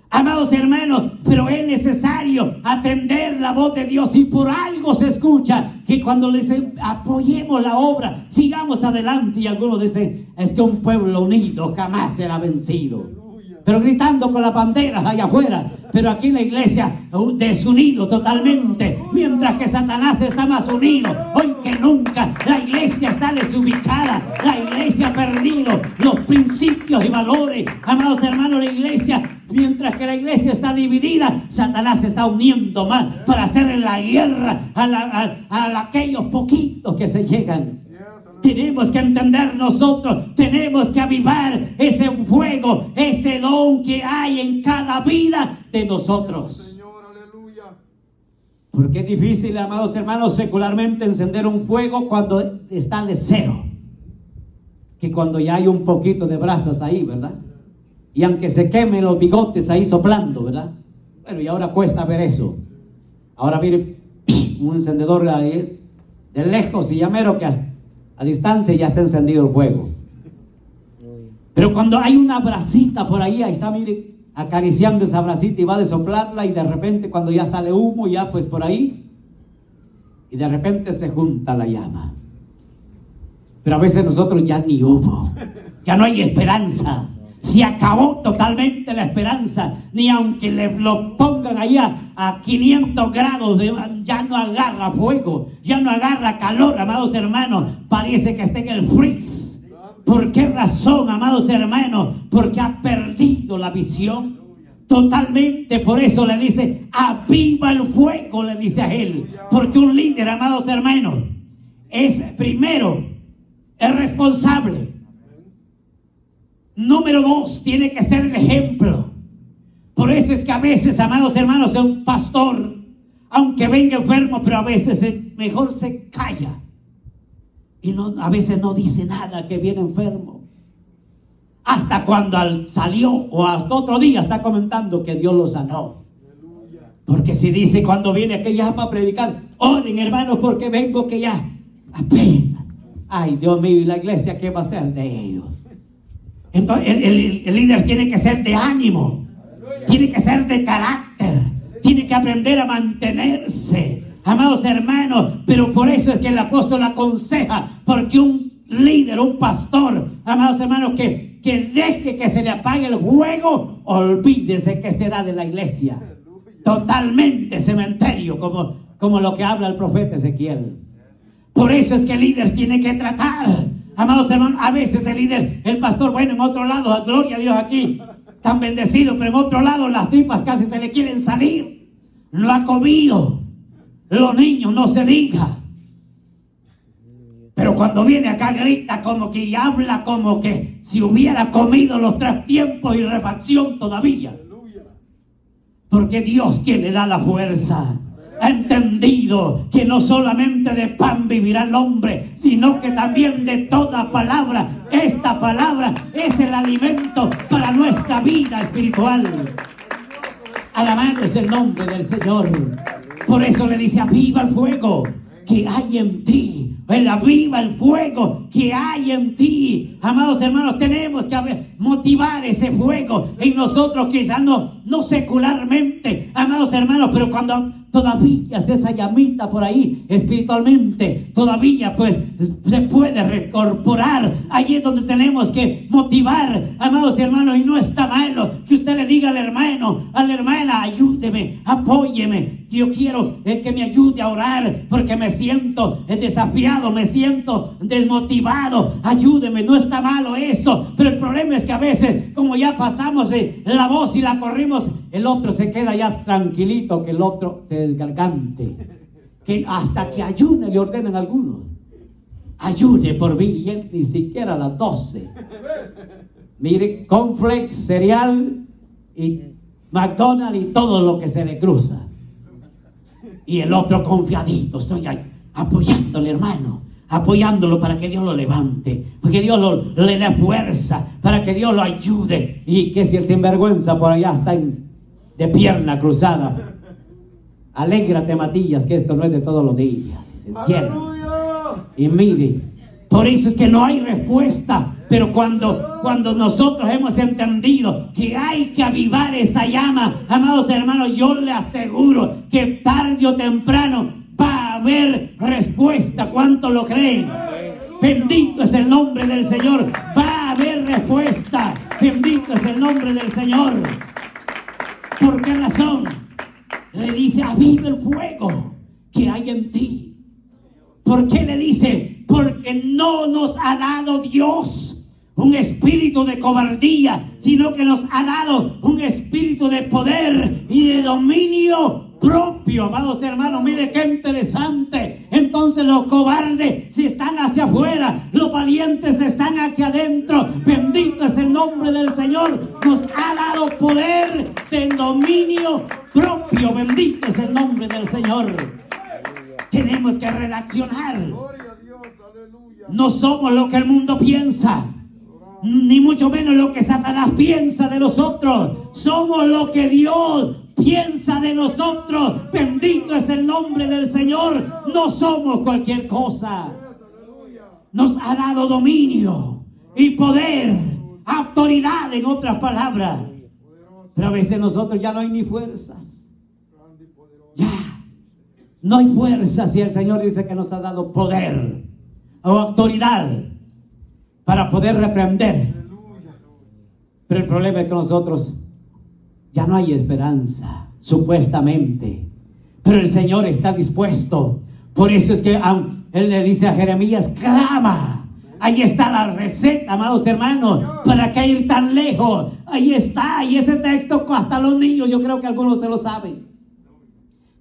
Amados hermanos, pero es necesario atender la voz de Dios, y por algo se escucha que cuando le dicen: apoyemos la obra, sigamos adelante, y algunos dicen: es que un pueblo unido jamás será vencido. Pero gritando con las banderas allá afuera, pero aquí la iglesia desunido totalmente, mientras que Satanás está más unido hoy que nunca. La iglesia está desubicada, la iglesia ha perdido los principios y valores. Amados hermanos, la iglesia, mientras que la iglesia está dividida, Satanás se está uniendo más para hacer la guerra a aquellos poquitos que se llegan. Tenemos que entender nosotros, tenemos que avivar ese fuego, ese don que hay en cada vida de nosotros. Señor, aleluya. Porque es difícil, amados hermanos, secularmente encender un fuego cuando está de cero, que cuando ya hay un poquito de brasas ahí, ¿verdad? Y aunque se quemen los bigotes ahí soplando, ¿verdad? Bueno, y ahora cuesta ver eso. Ahora mire, un encendedor ahí, de lejos, y ya mero que hasta a distancia ya está encendido el fuego. Pero cuando hay una brasita por ahí está, mire, acariciando esa brasita y va a soplarla, y de repente cuando ya sale humo, ya pues por ahí, y de repente se junta la llama. Pero a veces nosotros ya ni hubo, ya no hay esperanza. Se acabó totalmente la esperanza. Ni aunque lo pongan allá a 500 grados, ya no agarra fuego, ya no agarra calor, amados hermanos. Parece que está en el freeze. ¿Por qué razón, amados hermanos? Porque ha perdido la visión totalmente. Por eso le dice: aviva el fuego, le dice a él. Porque un líder, amados hermanos, es primero, es responsable. Número 2, tiene que ser el ejemplo. Por eso es que a veces, amados hermanos, un pastor, aunque venga enfermo, pero a veces mejor se calla. Y a veces no dice nada que viene enfermo. Hasta cuando salió o hasta otro día está comentando que Dios lo sanó. Porque si dice cuando viene que ya para predicar: oren, hermanos, porque vengo que ya apenas. Ay, Dios mío, ¿y la iglesia qué va a hacer de ellos? Entonces, el líder tiene que ser de ánimo, tiene que ser de carácter, tiene que aprender a mantenerse, amados hermanos. Pero por eso es que el apóstol aconseja, porque un líder, un pastor, amados hermanos, que deje que se le apague el fuego, olvídese que será de la iglesia. Totalmente cementerio, como lo que habla el profeta Ezequiel. Por eso es que el líder tiene que tratar. Amados hermanos, a veces el líder, el pastor, bueno, en otro lado, gloria a Dios aquí, tan bendecido, pero en otro lado las tripas casi se le quieren salir. No ha comido. Los niños, no se diga. Pero cuando viene acá grita como que, y habla como que si hubiera comido los 3 tiempos y refacción todavía. Porque Dios, quien le da la fuerza, ha entendido que no solamente de pan vivirá el hombre, sino que también de toda palabra. Esta palabra es el alimento para nuestra vida espiritual. Alabado es el nombre del Señor. Por eso le dice: aviva el fuego que hay en ti. Él aviva el fuego que hay en ti. Amados hermanos, tenemos que motivar ese fuego en nosotros, quizás no secularmente, amados hermanos, pero cuando todavía está esa llamita por ahí espiritualmente, todavía pues se puede recorporar. Allí es donde tenemos que motivar, amados hermanos, y no está malo que usted le diga al hermano, a la hermana: ayúdeme, apóyeme, yo quiero que me ayude a orar porque me siento desafiado, me siento desmotivado, ayúdeme. No está malo eso, pero el problema es que a veces, como ya pasamos la voz y la corrimos, el otro se queda ya tranquilito, que el otro se desgargante, que hasta que ayune le ordenan a algunos: ayune por mí, y él ni siquiera a las 12. Mire, cornflakes, cereal y McDonald's y todo lo que se le cruza. Y el otro confiadito: estoy ahí apoyándole, hermano, apoyándolo para que Dios lo levante, para que Dios le dé fuerza, para que Dios lo ayude. Y que si el sinvergüenza por allá está de pierna cruzada: alégrate, Matías, que esto no es de todos los días. Y mire, por eso es que no hay respuesta. Pero cuando nosotros hemos entendido que hay que avivar esa llama, amados hermanos, yo le aseguro que tarde o temprano va a haber respuesta. ¿Cuántos lo creen? Bendito es el nombre del Señor. Va a haber respuesta. Bendito es el nombre del Señor. ¿Por qué razón? Le dice: aviva el fuego que hay en ti. ¿Por qué le dice? Porque no nos ha dado Dios un espíritu de cobardía, sino que nos ha dado un espíritu de poder y de dominio propio. Amados hermanos, mire qué interesante. Entonces los cobardes si están hacia afuera, los valientes están aquí adentro. Bendito es el nombre del Señor. Nos ha dado poder de dominio propio. Bendito es el nombre del Señor. Tenemos que redaccionar. No somos lo que el mundo piensa, ni mucho menos lo que Satanás piensa de nosotros. Somos lo que Dios piensa de nosotros. Bendito es el nombre del Señor. No somos cualquier cosa. Nos ha dado dominio y poder, autoridad, en otras palabras. Pero a veces nosotros ya no hay ni fuerzas. Ya no hay fuerzas, y el Señor dice que nos ha dado poder o autoridad para poder reprender. Pero el problema es que nosotros ya no hay esperanza, supuestamente. Pero el Señor está dispuesto. Por eso es que Él le dice a Jeremías: clama. Ahí está la receta, amados hermanos. ¿Para qué ir tan lejos? Ahí está. Y ese texto, hasta los niños, yo creo que algunos se lo saben.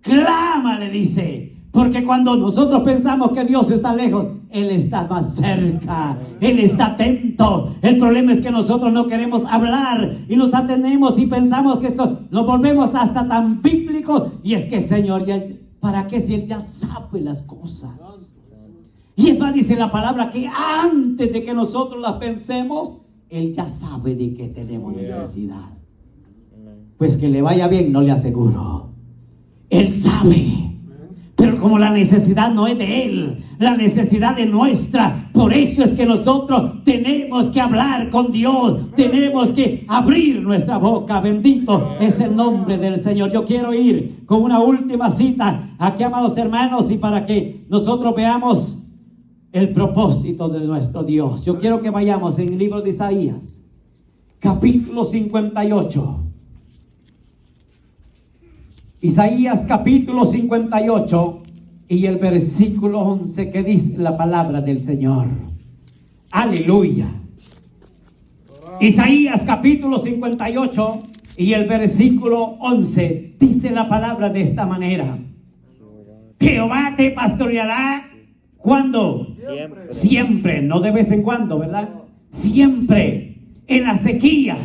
Clama, le dice. Porque cuando nosotros pensamos que Dios está lejos, Él está más cerca, Él está atento. El problema es que nosotros no queremos hablar y nos atenemos y pensamos que esto, nos volvemos hasta tan bíblicos. Y es que el Señor ya, ¿para qué si Él ya sabe las cosas? Y es más, dice la palabra que antes de que nosotros las pensemos, Él ya sabe de qué tenemos necesidad. Pues que le vaya bien, no le aseguro. Él sabe. Pero como la necesidad no es de Él, la necesidad es nuestra. Por eso es que nosotros tenemos que hablar con Dios. Tenemos que abrir nuestra boca. Bendito es el nombre del Señor. Yo quiero ir con una última cita aquí, amados hermanos, y para que nosotros veamos el propósito de nuestro Dios. Yo quiero que vayamos en el libro de Isaías, capítulo 58. Isaías capítulo 58 y el versículo 11, que dice la palabra del Señor. Aleluya. Isaías capítulo 58 y el versículo 11 dice la palabra de esta manera: Jehová te pastoreará. ¿Cuándo? Siempre, no de vez en cuando, ¿verdad? Siempre. En las sequías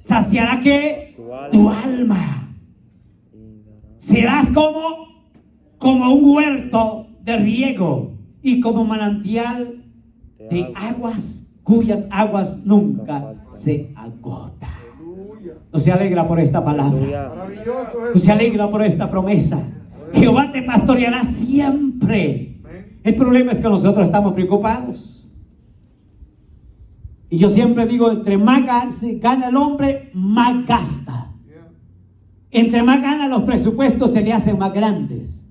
saciará ¿qué? Tu alma. Serás como un huerto de riego y como manantial de aguas cuyas aguas nunca se agotan. ¿No se alegra por esta palabra? ¿No se alegra por esta promesa? Jehová te pastoreará siempre. El problema es que nosotros estamos preocupados. Y yo siempre digo, entre más gana el hombre, más gasta. Entre más gana, los presupuestos se le hacen más grandes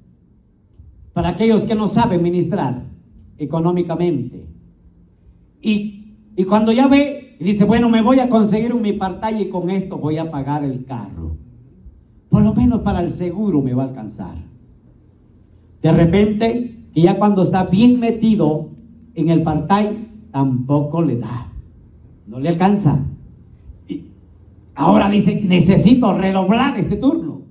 para aquellos que no saben ministrar económicamente. Y cuando ya ve, dice, bueno, me voy a conseguir un mi part-time y con esto voy a pagar el carro. Por lo menos para el seguro me va a alcanzar. De repente, que ya cuando está bien metido en el part-time, tampoco le da. No le alcanza. Y ahora dice, necesito redoblar este turno.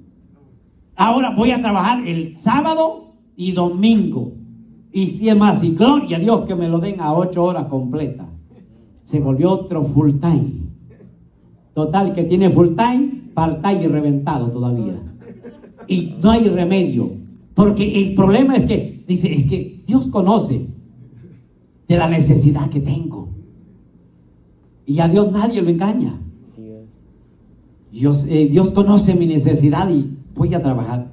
Ahora voy a trabajar el sábado y domingo. Y si es más, y gloria a Dios que me lo den a 8 horas completas. Se volvió otro full time. Total, que tiene full time, part time y reventado todavía. Y no hay remedio. Porque el problema es que, dice, es que Dios conoce de la necesidad que tengo. Y a Dios nadie lo engaña. Dios conoce mi necesidad y voy a trabajar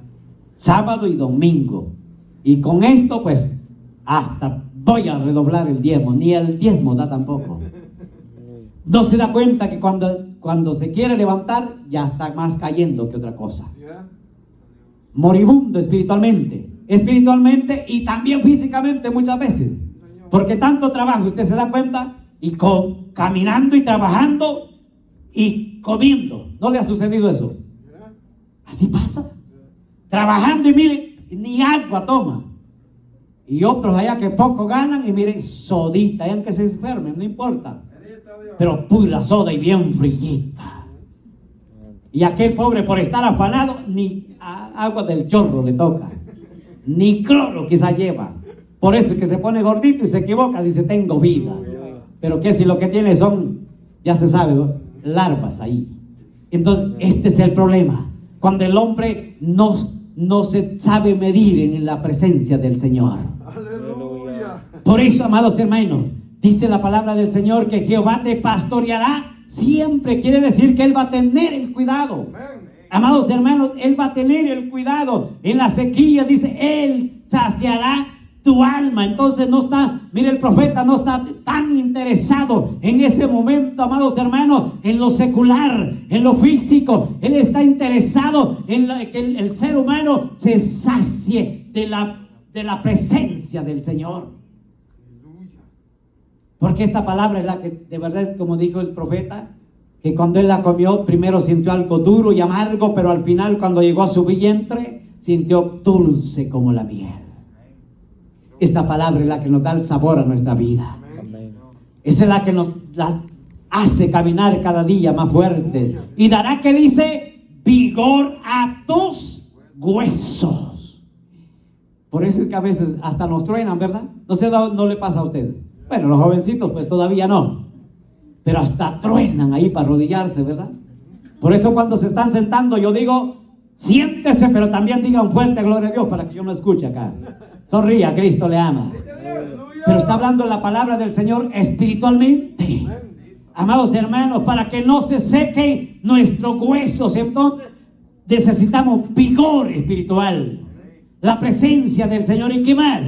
sábado y domingo. Y con esto, pues, hasta voy a redoblar el diezmo. Ni el diezmo da tampoco. No se da cuenta que cuando se quiere levantar, ya está más cayendo que otra cosa. Moribundo espiritualmente y también físicamente muchas veces. Porque tanto trabajo, usted se da cuenta, y caminando y trabajando y comiendo. ¿No le ha sucedido eso? Así pasa. Trabajando y mire, ni agua toma. Y otros allá que poco ganan y miren, sodita, hayan que se enfermen, no importa. Pero pura soda y bien frillita. Y aquel pobre por estar afanado, ni agua del chorro le toca. Ni cloro quizá lleva. Por eso es que se pone gordito y se equivoca, dice, tengo vida. Pero que si lo que tiene son, ya se sabe, larvas ahí. Entonces, este es el problema. Cuando el hombre no se sabe medir en la presencia del Señor. Aleluya. Por eso, amados hermanos, dice la palabra del Señor que Jehová te pastoreará siempre. Quiere decir que Él va a tener el cuidado. Amados hermanos, Él va a tener el cuidado. En la sequía dice, Él saciará tu alma. Entonces no está, mire, el profeta no está tan interesado en ese momento, amados hermanos, en lo secular, en lo físico. Él está interesado en que el ser humano se sacie de la presencia del Señor. Porque esta palabra es la que de verdad, como dijo el profeta, que cuando él la comió, primero sintió algo duro y amargo, pero al final, cuando llegó a su vientre, sintió dulce como la miel. Esta palabra es la que nos da el sabor a nuestra vida. Esa es la que nos hace caminar cada día más fuerte. Y dará, que dice, vigor a tus huesos. Por eso es que a veces hasta nos truenan, ¿verdad? No le pasa a usted. Bueno, los jovencitos pues todavía no. Pero hasta truenan ahí para arrodillarse, ¿verdad? Por eso cuando se están sentando yo digo, siéntese, pero también digan fuerte gloria a Dios para que yo no escuche acá. Sonría, Cristo le ama. Pero está hablando la palabra del Señor espiritualmente. Amados hermanos, para que no se sequen nuestros huesos, entonces necesitamos vigor espiritual. La presencia del Señor. ¿Y qué más?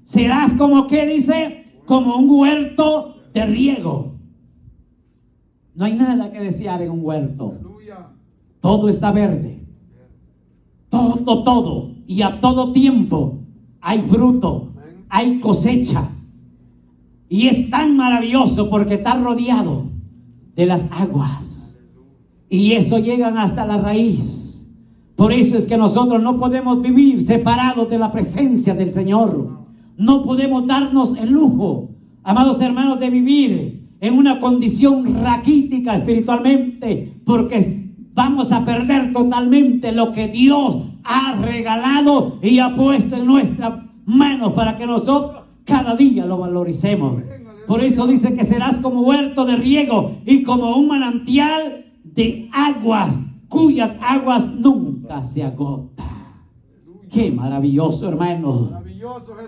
Serás como, ¿qué dice? Como un huerto de riego. No hay nada que desear en un huerto. Todo está verde. Todo. Y a todo tiempo hay fruto, hay cosecha. Y es tan maravilloso porque está rodeado de las aguas. Y eso llegan hasta la raíz. Por eso es que nosotros no podemos vivir separados de la presencia del Señor. No podemos darnos el lujo, amados hermanos, de vivir en una condición raquítica espiritualmente, porque vamos a perder totalmente lo que Dios ha regalado y ha puesto en nuestras manos para que nosotros cada día lo valoricemos. Por eso dice que serás como huerto de riego y como un manantial de aguas, cuyas aguas nunca se agotan. Qué maravilloso, hermano.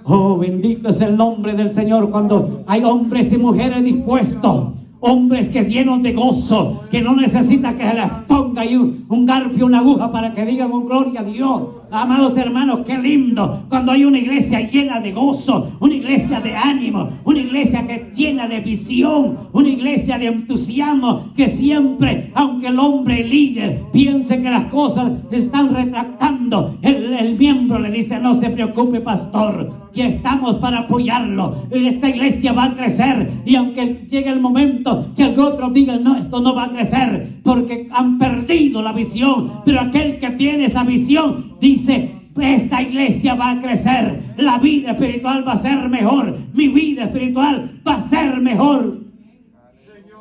Oh, bendito es el nombre del Señor cuando hay hombres y mujeres dispuestos, hombres que llenos de gozo, que no necesitan que se les ponga ahí un garfio, una aguja para que digan un gloria a Dios. Amados hermanos, qué lindo cuando hay una iglesia llena de gozo, una iglesia de ánimo, una iglesia que llena de visión, una iglesia de entusiasmo, que siempre, aunque el hombre líder piense que las cosas se están retractando, el miembro le dice: no se preocupe, pastor, que estamos para apoyarlo. Esta iglesia va a crecer, y aunque llegue el momento que el otro diga: no, esto no va a crecer porque han perdido la visión, pero aquel que tiene esa visión dice: esta iglesia va a crecer, la vida espiritual va a ser mejor, mi vida espiritual va a ser mejor.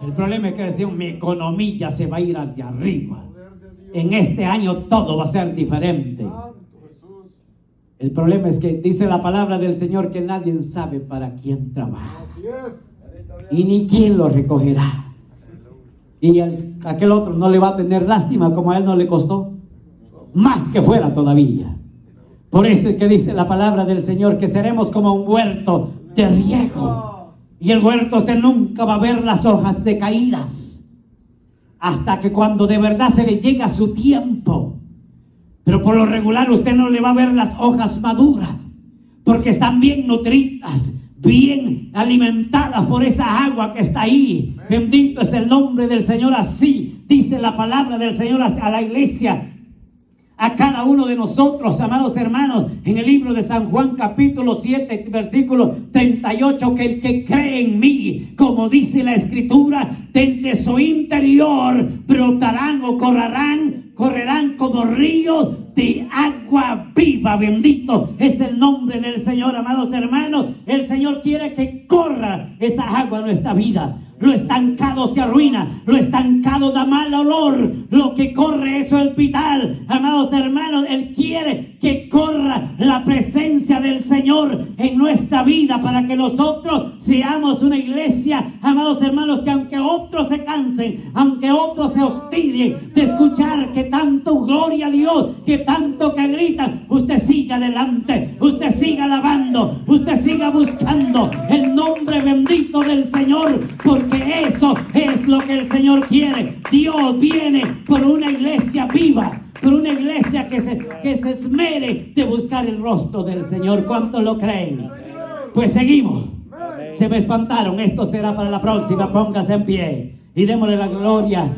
El problema es que decimos: mi economía se va a ir hacia arriba, en este año todo va a ser diferente. El problema es que dice la palabra del Señor que nadie sabe para quién trabaja y ni quién lo recogerá. Y aquel otro no le va a tener lástima, como a él no le costó, más que fuera todavía. Por eso es que dice la palabra del Señor que seremos como un huerto de riego, y el huerto usted nunca va a ver las hojas decaídas hasta que cuando de verdad se le llega su tiempo. Pero por lo regular usted no le va a ver las hojas maduras, porque están bien nutridas, bien alimentadas por esa agua que está ahí. Bendito es el nombre del Señor. Así dice la palabra del Señor a la iglesia, a cada uno de nosotros, amados hermanos, en el libro de San Juan capítulo 7 versículo 38, que el que cree en mí, como dice la escritura, desde su interior brotarán o correrán como ríos de agua viva. Bendito es el nombre del Señor, amados hermanos. El Señor quiere que corra esa agua en nuestra vida. Lo estancado se arruina, lo estancado da mal olor, lo que corre eso es vital. Amados hermanos, Él quiere que corra la presencia del Señor en nuestra vida, para que nosotros seamos una iglesia, amados hermanos, que aunque otros se cansen, aunque otros se hostien de escuchar que tanto gloria a Dios, que tanto que gritan, usted siga adelante, usted siga alabando, usted siga buscando el nombre bendito del Señor, porque eso es lo que el Señor quiere. Dios viene por una iglesia viva, por una iglesia que se esmere de buscar el rostro del Señor. ¿Cuántos lo creen? Pues seguimos. Se me espantaron. Esto será para la próxima. Póngase en pie y démosle la gloria.